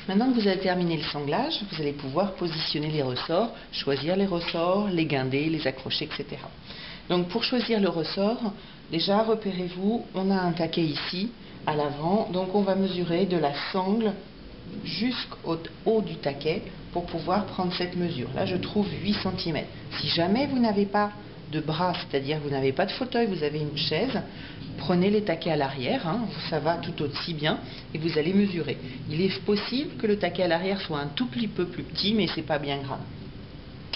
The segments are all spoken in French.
Maintenant que vous avez terminé le sanglage, vous allez pouvoir positionner les ressorts, choisir les ressorts, les guinder, les accrocher, etc. Donc pour choisir le ressort, déjà repérez-vous, on a un taquet ici, à l'avant, donc on va mesurer de la sangle jusqu'au haut du taquet pour pouvoir prendre cette mesure. Là je trouve 8 cm. Si jamais vous n'avez pas de bras, c'est-à-dire vous n'avez pas de fauteuil, vous avez une chaise, prenez les taquets à l'arrière, ça va tout aussi bien, et vous allez mesurer. Il est possible que le taquet à l'arrière soit un tout petit peu plus petit, mais c'est pas bien grave.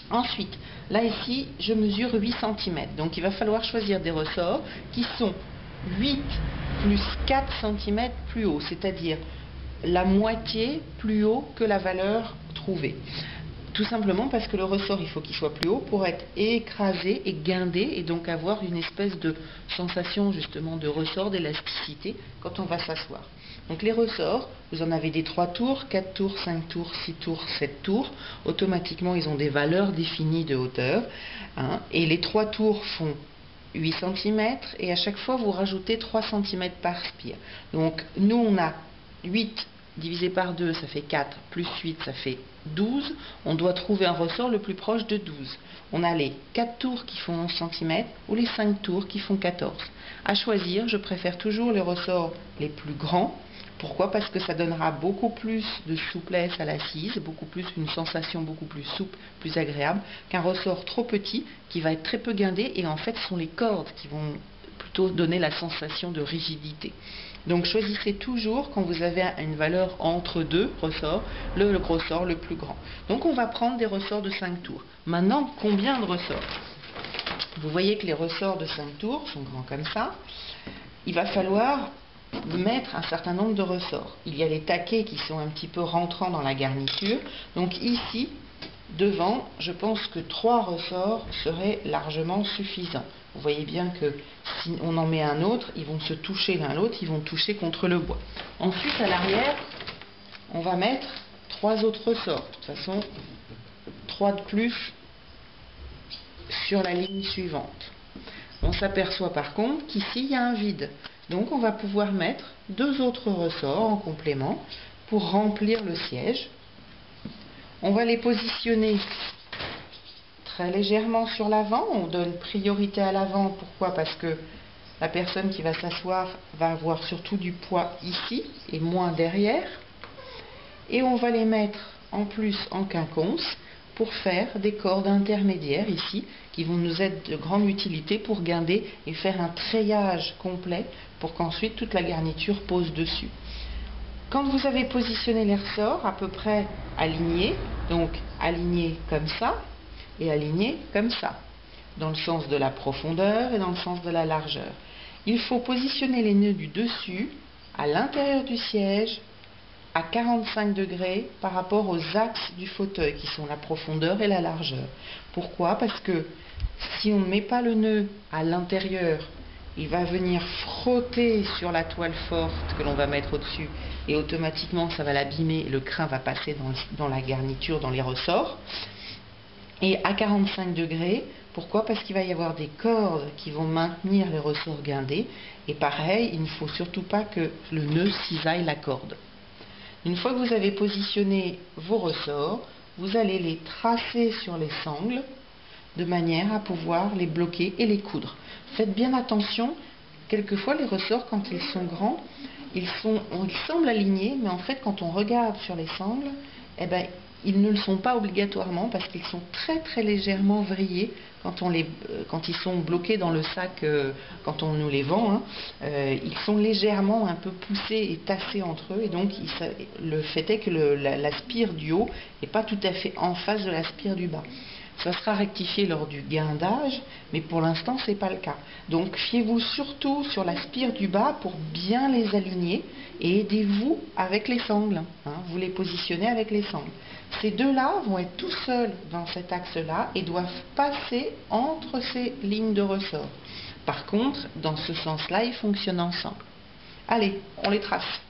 Ensuite, là ici, je mesure 8 cm, donc il va falloir choisir des ressorts qui sont 8 plus 4 cm plus haut, c'est-à-dire la moitié plus haut que la valeur trouvée. Tout simplement parce que le ressort, il faut qu'il soit plus haut pour être écrasé et guindé et donc avoir une espèce de sensation justement de ressort, d'élasticité quand on va s'asseoir. Donc les ressorts, vous en avez des 3 tours, 4 tours, 5 tours, 6 tours, 7 tours. Automatiquement, ils ont des valeurs définies de hauteur. Et les 3 tours font 8 cm et à chaque fois, vous rajoutez 3 cm par spire. Donc nous, on a 8 divisé par 2, ça fait 4, plus 8, ça fait 12. On doit trouver un ressort le plus proche de 12. On a les 4 tours qui font 11 cm ou les 5 tours qui font 14. À choisir, je préfère toujours les ressorts les plus grands. Pourquoi? Parce que ça donnera beaucoup plus de souplesse à l'assise, une sensation beaucoup plus souple, plus agréable, qu'un ressort trop petit qui va être très peu guindé et en fait ce sont les cordes qui vont plutôt donner la sensation de rigidité. Donc choisissez toujours, quand vous avez une valeur entre deux ressorts, le ressort le plus grand. Donc on va prendre des ressorts de 5 tours. Maintenant, combien de ressorts? Vous voyez que les ressorts de 5 tours sont grands comme ça. Il va falloir mettre un certain nombre de ressorts. Il y a les taquets qui sont un petit peu rentrants dans la garniture. Donc ici, devant, je pense que 3 ressorts seraient largement suffisants. Vous voyez bien que si on en met un autre, ils vont se toucher l'un l'autre, ils vont toucher contre le bois. Ensuite, à l'arrière, on va mettre 3 autres ressorts. De toute façon, 3 de plus sur la ligne suivante. On s'aperçoit par contre qu'ici, il y a un vide. Donc, on va pouvoir mettre 2 autres ressorts en complément pour remplir le siège. On va les positionner très légèrement sur l'avant. On donne priorité à l'avant. Pourquoi? Parce que la personne qui va s'asseoir va avoir surtout du poids ici et moins derrière. Et on va les mettre en plus en quinconce pour faire des cordes intermédiaires ici qui vont nous être de grande utilité pour guinder et faire un treillage complet pour qu'ensuite toute la garniture pose dessus. Quand vous avez positionné les ressorts à peu près alignés, donc alignés comme ça et alignés comme ça, dans le sens de la profondeur et dans le sens de la largeur, il faut positionner les nœuds du dessus à l'intérieur du siège à 45 degrés par rapport aux axes du fauteuil qui sont la profondeur et la largeur. Pourquoi? Parce que si on ne met pas le nœud à l'intérieur, il va venir frotter sur la toile forte que l'on va mettre au-dessus et automatiquement ça va l'abîmer, le crin va passer dans la garniture, dans les ressorts. Et à 45 degrés, pourquoi? Parce qu'il va y avoir des cordes qui vont maintenir les ressorts guindés et pareil, il ne faut surtout pas que le nœud cisaille la corde. Une fois que vous avez positionné vos ressorts, vous allez les tracer sur les sangles de manière à pouvoir les bloquer et les coudre. Faites bien attention, quelquefois les ressorts quand ils sont grands, ils semblent alignés, mais en fait quand on regarde sur les sangles, ils ne le sont pas obligatoirement parce qu'ils sont très très légèrement vrillés quand ils sont bloqués dans le sac, quand on nous les vend, ils sont légèrement un peu poussés et tassés entre eux et donc le fait est que la spire du haut n'est pas tout à fait en face de la spire du bas. Ça sera rectifié lors du guindage, mais pour l'instant, ce n'est pas le cas. Donc, fiez-vous surtout sur la spire du bas pour bien les aligner et aidez-vous avec les sangles. Vous les positionnez avec les sangles. Ces deux-là vont être tout seuls dans cet axe-là et doivent passer entre ces lignes de ressort. Par contre, dans ce sens-là, ils fonctionnent ensemble. Allez, on les trace.